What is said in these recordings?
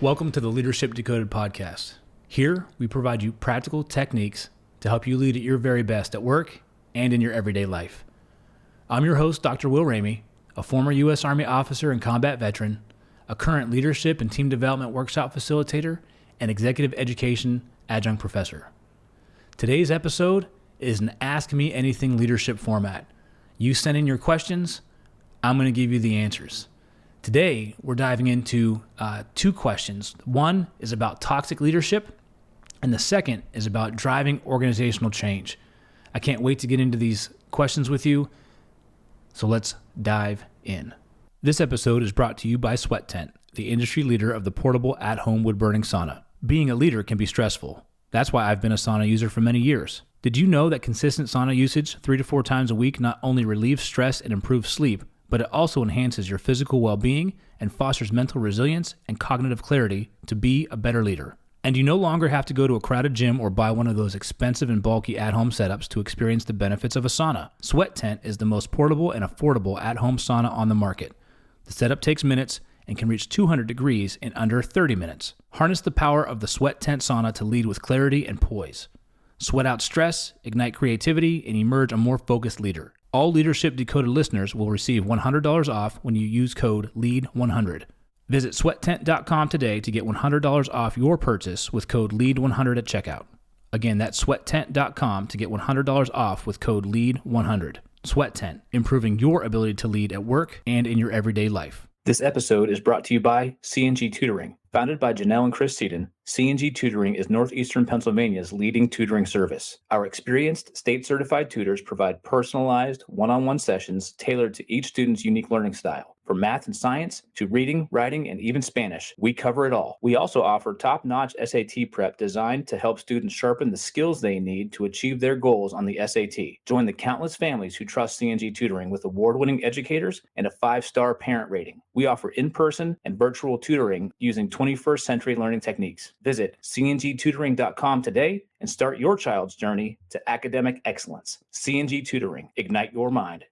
Welcome to the Leadership Decoded podcast. Here, we provide you practical techniques to help you lead at your very best at work and in your everyday life. I'm your host, Dr. Will Ramey, a former U.S. Army officer and combat veteran, a current leadership and team development workshop facilitator, and executive education adjunct professor. Today's episode is an Ask Me Anything leadership format. You send in your questions, I'm going to give you the answers. Today, we're diving into two questions. One is about toxic leadership, and the second is about driving organizational change. I can't wait to get into these questions with you, so let's dive in. This episode is brought to you by Sweat Tent, the industry leader of the portable at-home wood-burning sauna. Being a leader can be stressful. That's why I've been a sauna user for many years. Did you know that consistent sauna usage 3 to 4 times a week not only relieves stress and improves sleep, but it also enhances your physical well-being and fosters mental resilience and cognitive clarity to be a better leader. And you no longer have to go to a crowded gym or buy one of those expensive and bulky at-home setups to experience the benefits of a sauna. Sweat Tent is the most portable and affordable at-home sauna on the market. The setup takes minutes and can reach 200 degrees in under 30 minutes. Harness the power of the Sweat Tent sauna to lead with clarity and poise. Sweat out stress, ignite creativity, and emerge a more focused leader. All Leadership Decoded listeners will receive $100 off when you use code LEAD100. Visit sweattent.com today to get $100 off your purchase with code LEAD100 at checkout. Again, that's sweattent.com to get $100 off with code LEAD100. Sweat Tent, improving your ability to lead at work and in your everyday life. This episode is brought to you by C&G Tutoring. Founded by Janelle and Chris Seaton, C&G Tutoring is Northeastern Pennsylvania's leading tutoring service. Our experienced, state-certified tutors provide personalized, one-on-one sessions tailored to each student's unique learning style. From math and science to reading, writing, and even Spanish, we cover it all. We also offer top-notch SAT prep designed to help students sharpen the skills they need to achieve their goals on the SAT. Join the countless families who trust C&G Tutoring with award-winning educators and a 5-star parent rating. We offer in-person and virtual tutoring using 21st century learning techniques. Visit cngtutoring.com today and start your child's journey to academic excellence. C&G Tutoring, ignite your mind.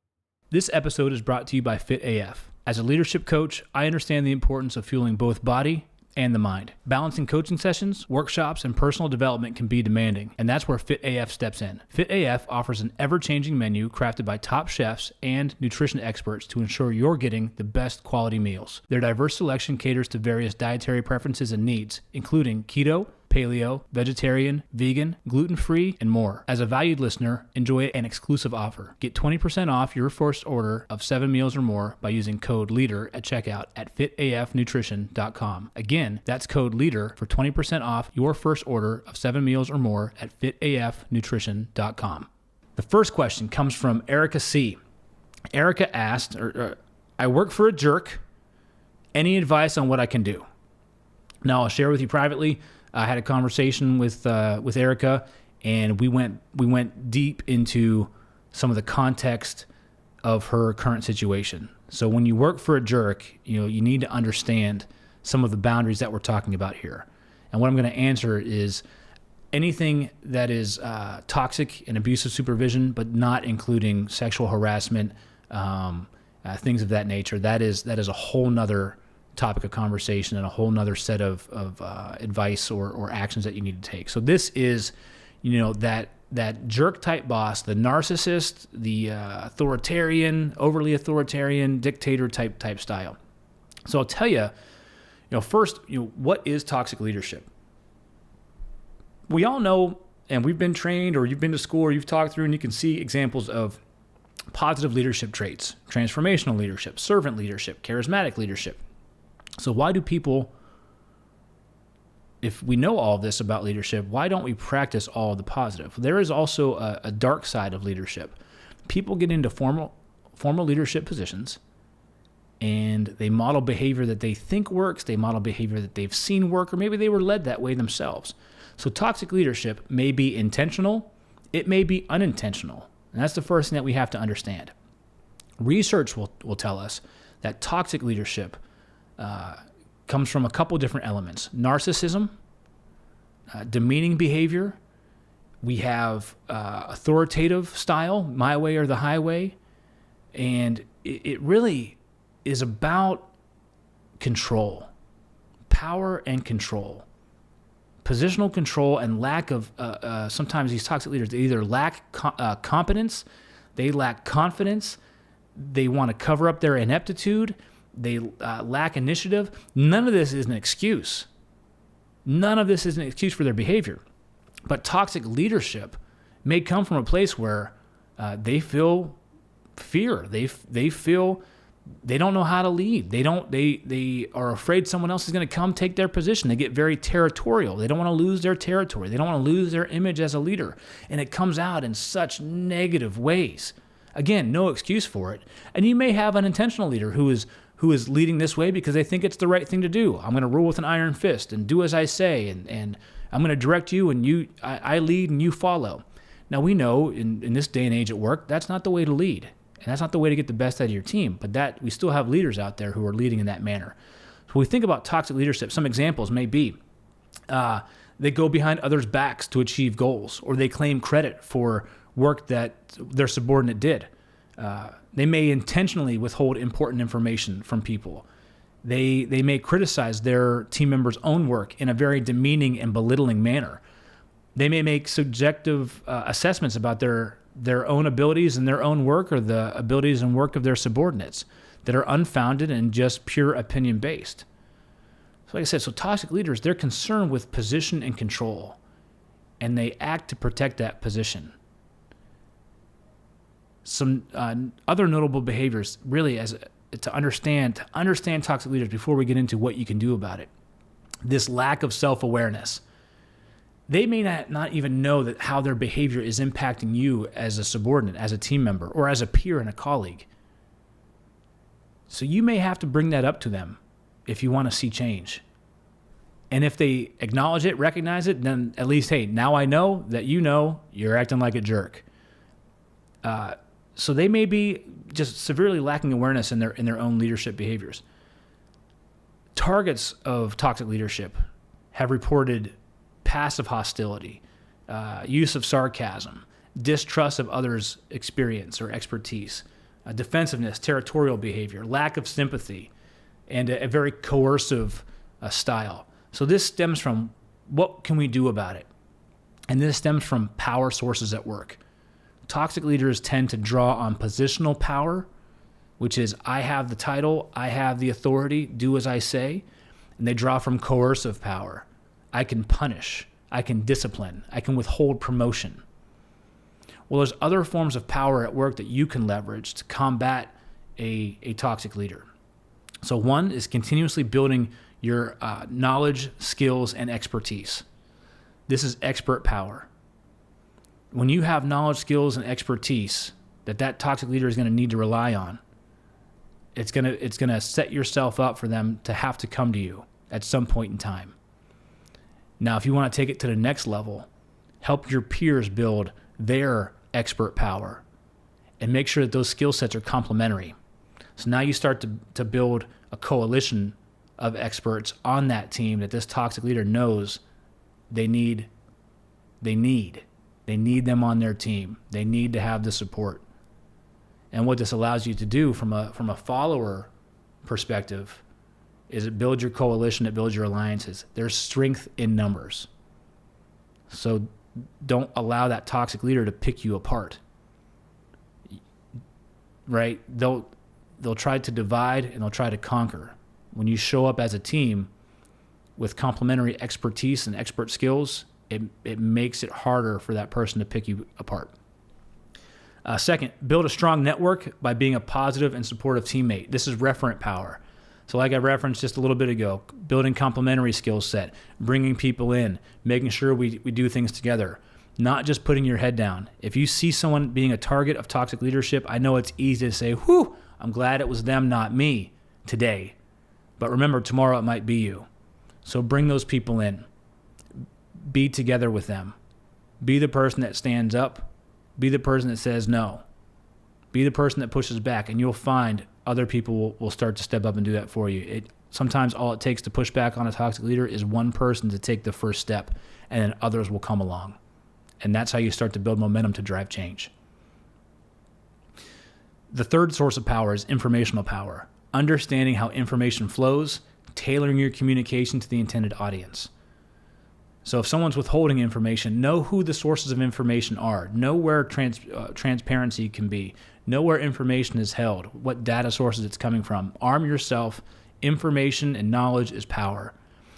This episode is brought to you by Fit AF. As a leadership coach, I understand the importance of fueling both body and the mind. Balancing coaching sessions, workshops, and personal development can be demanding, and that's where Fit AF steps in. Fit AF offers an ever-changing menu crafted by top chefs and nutrition experts to ensure you're getting the best quality meals. Their diverse selection caters to various dietary preferences and needs, including keto, paleo, vegetarian, vegan, gluten-free, and more. As a valued listener, enjoy an exclusive offer. Get 20% off your first order of 7 meals or more by using code LEADER at checkout at fitafnutrition.com. Again, that's code LEADER for 20% off your first order of 7 meals or more at fitafnutrition.com. The first question comes from Erica C. Erica asked, I work for a jerk. Any advice on what I can do? Now, I'll share with you privately. I had a conversation with Erica, and we went deep into some of the context of her current situation. So when you work for a jerk, you need to understand some of the boundaries that we're talking about here. And what I'm going to answer is anything that is toxic and abusive supervision, but not including sexual harassment, things of that nature. That is a whole nother topic of conversation and a whole nother set of advice or actions that you need to take. So this is, that jerk type boss, the narcissist, the overly authoritarian dictator type style. So I'll tell you, first, what is toxic leadership? We all know, and we've been trained, or you've been to school, or you've talked through, and you can see examples of positive leadership traits: transformational leadership, servant leadership, charismatic leadership. So why do people, if we know all of this about leadership, why don't we practice all of the positive? There is also a dark side of leadership. People get into formal leadership positions, and they model behavior that they think works, they model behavior that they've seen work, or maybe they were led that way themselves. So toxic leadership may be intentional, it may be unintentional, and that's the first thing that we have to understand. Research will tell us that toxic leadership comes from a couple different elements: narcissism, demeaning behavior. We have authoritative style, my way or the highway, and it really is about control, power and control. Positional control and lack of, sometimes these toxic leaders, they either lack competence, they lack confidence, they want to cover up their ineptitude, they lack initiative. None of this is an excuse. None of this is an excuse for their behavior. But toxic leadership may come from a place where they feel fear. They feel they don't know how to lead. They are afraid someone else is going to come take their position. They get very territorial. They don't want to lose their territory. They don't want to lose their image as a leader. And it comes out in such negative ways. Again, no excuse for it. And you may have an intentional leader who is leading this way because they think it's the right thing to do. I'm going to rule with an iron fist and do as I say, and I'm going to direct you, and I lead and you follow. Now, we know in this day and age at work, that's not the way to lead. And that's not the way to get the best out of your team. But that we still have leaders out there who are leading in that manner. So when we think about toxic leadership, some examples may be they go behind others' backs to achieve goals, or they claim credit for work that their subordinate did. They may intentionally withhold important information from people. They may criticize their team members' own work in a very demeaning and belittling manner. They may make subjective assessments about their own abilities and their own work, or the abilities and work of their subordinates, that are unfounded and just pure opinion based. So like I said, so toxic leaders, they're concerned with position and control, and they act to protect that position. Some other notable behaviors, really, to understand toxic leaders before we get into what you can do about it. This lack of self-awareness. They may not even know that how their behavior is impacting you as a subordinate, as a team member, or as a peer and a colleague. So you may have to bring that up to them if you want to see change. And if they acknowledge it, recognize it, then at least, hey, now I know that you're acting like a jerk. So they may be just severely lacking awareness in their own leadership behaviors. Targets of toxic leadership have reported passive hostility, use of sarcasm, distrust of others' experience or expertise, defensiveness, territorial behavior, lack of sympathy, and a very coercive style. So this stems from what can we do about it? And this stems from power sources at work. Toxic leaders tend to draw on positional power, which is I have the title, I have the authority, do as I say. And they draw from coercive power. I can punish, I can discipline, I can withhold promotion. Well, there's other forms of power at work that you can leverage to combat a toxic leader. So one is continuously building your knowledge, skills, and expertise. This is expert power. When you have knowledge, skills, and expertise that toxic leader is going to need to rely on, it's going to set yourself up for them to have to come to you at some point in time. Now, if you want to take it to the next level, help your peers build their expert power and make sure that those skill sets are complementary. So now you start to build a coalition of experts on that team that this toxic leader knows they need them on their team. They need to have the support. And what this allows you to do from a follower perspective is it builds your coalition, it builds your alliances. There's strength in numbers. So don't allow that toxic leader to pick you apart. Right? They'll try to divide and they'll try to conquer. When you show up as a team with complementary expertise and expert skills, it makes it harder for that person to pick you apart. Second, build a strong network by being a positive and supportive teammate. This is referent power. So like I referenced just a little bit ago, building complementary skill set, bringing people in, making sure we do things together, not just putting your head down. If you see someone being a target of toxic leadership, I know it's easy to say, whew, I'm glad it was them, not me today. But remember, tomorrow it might be you. So bring those people in. Be together with them. Be the person that stands up. Be the person that says no. Be the person that pushes back, and you'll find other people will start to step up and do that for you. Sometimes all it takes to push back on a toxic leader is one person to take the first step, and then others will come along. And that's how you start to build momentum to drive change. The third source of power is informational power. Understanding how information flows, tailoring your communication to the intended audience. So if someone's withholding information, know who the sources of information are. Know where transparency can be. Know where information is held, what data sources it's coming from. Arm yourself. Information and knowledge is power.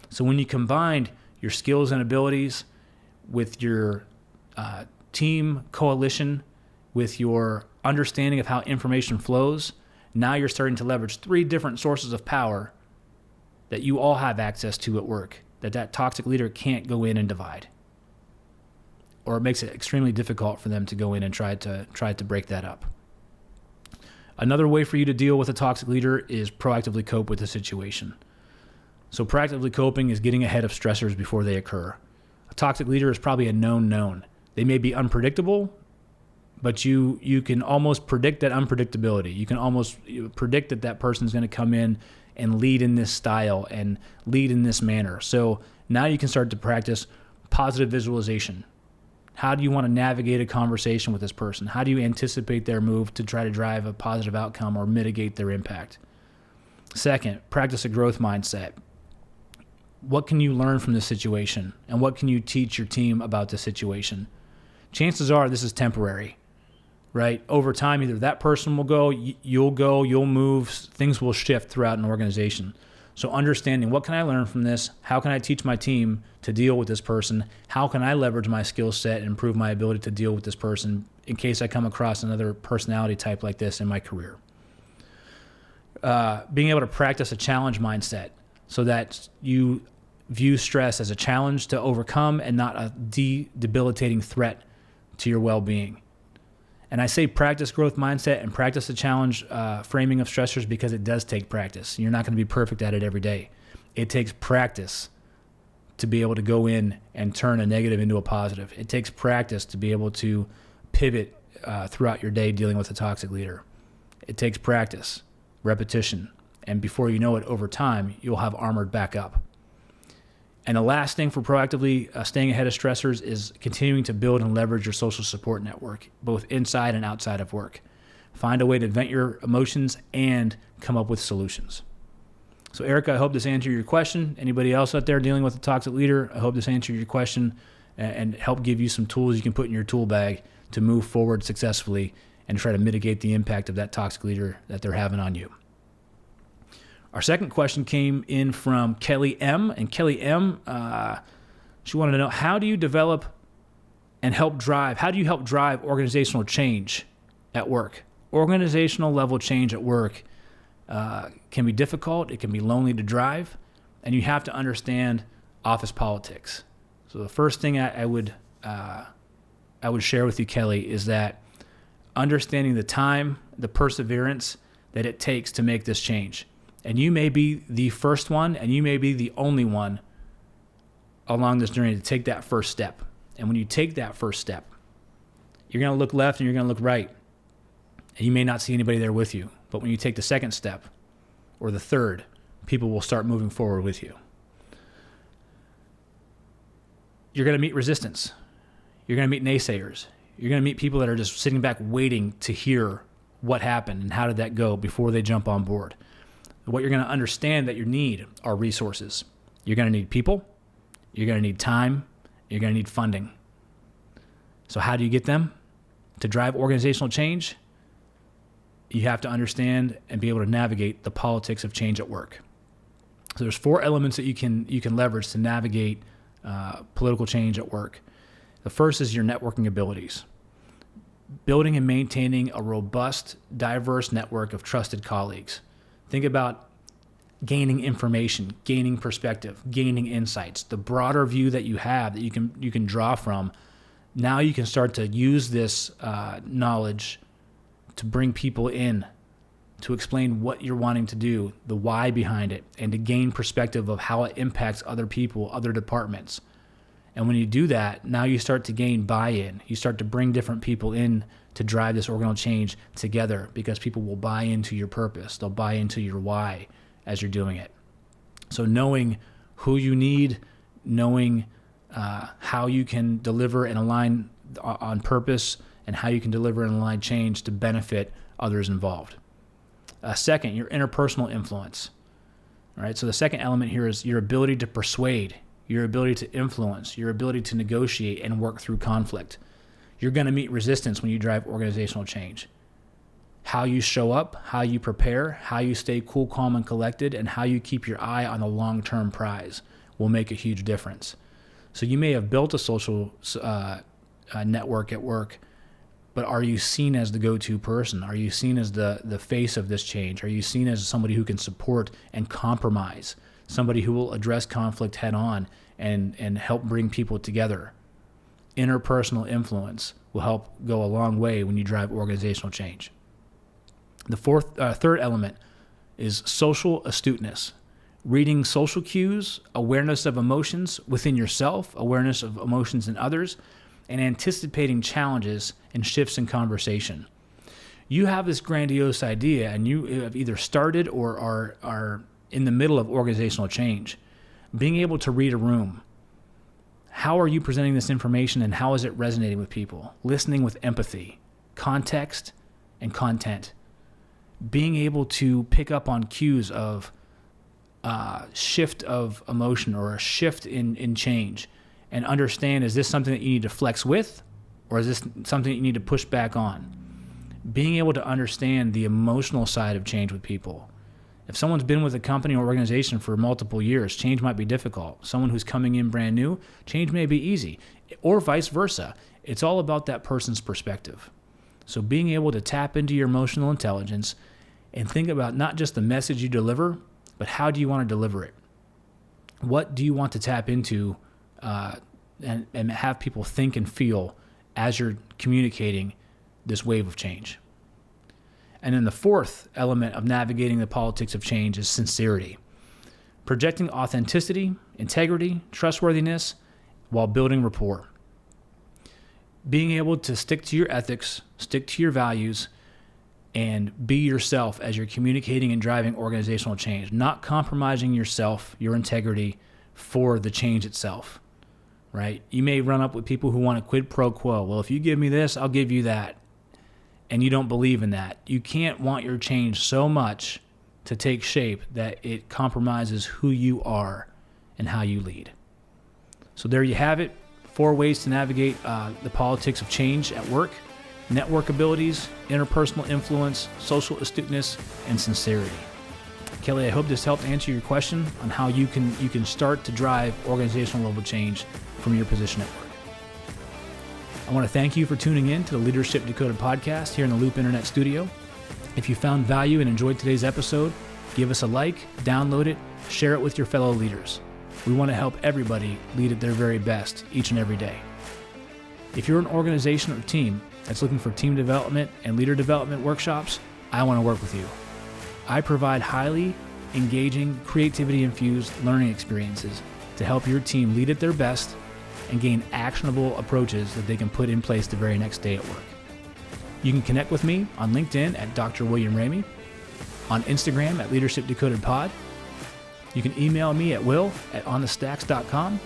So when you combine your skills and abilities with your team coalition, with your understanding of how information flows, now you're starting to leverage 3 different sources of power that you all have access to at work, that toxic leader can't go in and divide. Or it makes it extremely difficult for them to go in and try to break that up. Another way for you to deal with a toxic leader is proactively cope with the situation. So proactively coping is getting ahead of stressors before they occur. A toxic leader is probably a known. They may be unpredictable, but you can almost predict that unpredictability. You can almost predict that person's going to come in and lead in this style and lead in this manner. So now you can start to practice positive visualization. How do you want to navigate a conversation with this person? How do you anticipate their move to try to drive a positive outcome or mitigate their impact? Second, practice a growth mindset. What can you learn from this situation? And what can you teach your team about this situation? Chances are this is temporary, right? Over time, either that person will go, you'll move, things will shift throughout an organization. So understanding, what can I learn from this? How can I teach my team to deal with this person? How can I leverage my skill set and improve my ability to deal with this person in case I come across another personality type like this in my career? Being able to practice a challenge mindset so that you view stress as a challenge to overcome and not a debilitating threat to your well-being. And I say practice growth mindset and practice the challenge framing of stressors because it does take practice. You're not going to be perfect at it every day. It takes practice to be able to go in and turn a negative into a positive. It takes practice to be able to pivot throughout your day dealing with a toxic leader. It takes practice, repetition, and before you know it, over time, you'll have armored back up. And the last thing for proactively staying ahead of stressors is continuing to build and leverage your social support network, both inside and outside of work. Find a way to vent your emotions and come up with solutions. So Erica, I hope this answered your question. Anybody else out there dealing with a toxic leader, I hope this answered your question and help give you some tools you can put in your tool bag to move forward successfully and try to mitigate the impact of that toxic leader that they're having on you. Our second question came in from Kelly M. And Kelly M, she wanted to know, how do you help drive organizational change at work? Organizational level change at work can be difficult. It can be lonely to drive. And you have to understand office politics. So the first thing I would share with you, Kelly, is that understanding the time, the perseverance that it takes to make this change. And you may be the first one, and you may be the only one along this journey to take that first step. And when you take that first step, you're going to look left and you're going to look right. And you may not see anybody there with you. But when you take the second step or the third, people will start moving forward with you. You're going to meet resistance. You're going to meet naysayers. You're going to meet people that are just sitting back waiting to hear what happened and how did that go before they jump on board. What you're going to understand that you need are resources. You're going to need people. You're going to need time. You're going to need funding. So how do you get them? To drive organizational change, you have to understand and be able to navigate the politics of change at work. So there's 4 elements that you can leverage to navigate political change at work. The first is your networking abilities. Building and maintaining a robust, diverse network of trusted colleagues. Think about gaining information, gaining perspective, gaining insights. The broader view that you have that you can draw from, now you can start to use this knowledge to bring people in, to explain what you're wanting to do, the why behind it, and to gain perspective of how it impacts other people, other departments. And when you do that, now you start to gain buy-in. You start to bring different people in to drive this organizational change together because people will buy into your purpose. They'll buy into your why as you're doing it. So knowing who you need, knowing how you can deliver and align on purpose and how you can deliver and align change to benefit others involved. Second, your interpersonal influence. All right. So the second element here is your ability to persuade, your ability to influence, your ability to negotiate and work through conflict. You're going to meet resistance when you drive organizational change. How you show up, how you prepare, how you stay cool, calm, and collected, and how you keep your eye on the long-term prize will make a huge difference. So you may have built a social network at work, but are you seen as the go-to person? Are you seen as the face of this change? Are you seen as somebody who can support and compromise, somebody who will address conflict head on and help bring people together? Interpersonal influence will help go a long way when you drive organizational change. The third element is social astuteness. Reading social cues, awareness of emotions within yourself, awareness of emotions in others, and anticipating challenges and shifts in conversation. You have this grandiose idea and you have either started or are in the middle of organizational change. Being able to read a room. How are you presenting this information and how is it resonating with people? Listening with empathy, context, and content. Being able to pick up on cues of shift of emotion or a shift in change and understand, is this something that you need to flex with or is this something that you need to push back on? Being able to understand the emotional side of change with people. If someone's been with a company or organization for multiple years, change might be difficult. Someone who's coming in brand new, change may be easy, or vice versa. It's all about that person's perspective. So being able to tap into your emotional intelligence and think about not just the message you deliver, but how do you want to deliver it? What do you want to tap into and have people think and feel as you're communicating this wave of change? And then the fourth element of navigating the politics of change is sincerity. Projecting authenticity, integrity, trustworthiness while building rapport. Being able to stick to your ethics, stick to your values, and be yourself as you're communicating and driving organizational change, not compromising yourself, your integrity for the change itself, right? You may run up with people who want a quid pro quo. Well, if you give me this, I'll give you that. And you don't believe in that. You can't want your change so much to take shape that it compromises who you are and how you lead. So there you have it. 4 ways to navigate the politics of change at work: network abilities, interpersonal influence, social astuteness, and sincerity. Kelly, I hope this helped answer your question on how you can start to drive organizational level change from your position at work. I want to thank you for tuning in to the Leadership Decoded podcast here in the Loop Internet Studio. If you found value and enjoyed today's episode, give us a like, download it, share it with your fellow leaders. We want to help everybody lead at their very best each and every day. If you're an organization or team that's looking for team development and leader development workshops, I want to work with you. I provide highly engaging, creativity-infused learning experiences to help your team lead at their best and gain actionable approaches that they can put in place the very next day at work. You can connect with me on LinkedIn at Dr. William Ramey, on Instagram at Leadership Decoded Pod. You can email me at will@onthestacks.com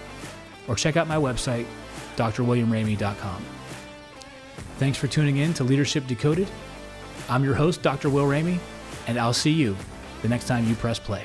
or check out my website, drwilliamramey.com. Thanks for tuning in to Leadership Decoded. I'm your host, Dr. Will Ramey, and I'll see you the next time you press play.